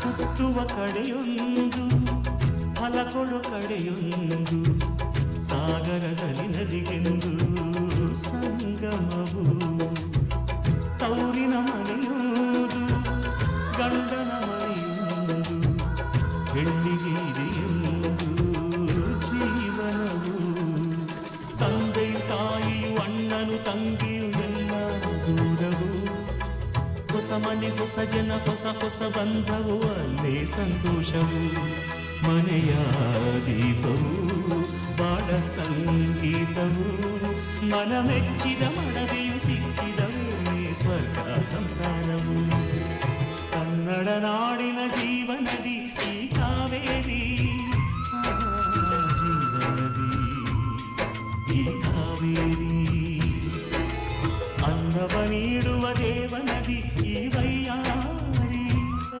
ಹುಟ್ಟುವ ಕಡೆಯೊಂದು ಫಲ ಕೊಡು ಕಡೆಯೊಂದು ಸಾಗರದಲ್ಲಿ ನದಿಗೆಂದು ಸಂಗಮವು ತೌರಿನ ಮನೆಯುವುದು ಗಂಡನ ಮನೆಯುವುದು ಹೆಣ್ಣಿಗೆ ಇದೆಯೆಂದು ಜೀವನವು ತಂದೆಯು ತಾಯಿಯು ಅಣ್ಣನು ತಂಗಿಯು ಎಲ್ಲ ದೂರವು ಹೊಸ ಮನೆ ಹೊಸ ಜನ ಹೊಸ ಹೊಸ ಬಂಧವು ಅಲ್ಲೇ ಸಂತೋಷವು ಮನೆಯ ದೀಪವು ಬಾಳ ಸಂಗೀತವು ಮನ ಮೆಚ್ಚಿದ ಮಡದೆಯು ಸಿಕ್ಕಿದವೇ ಸ್ವರ್ಗ ಸಂಸಾರವು ಕನ್ನಡ ನಾಡಿನ ಜೀವನದಿ ಈ ಕಾವೇರಿ ಜೀವನದಿ ಈ ಕಾವೇರಿ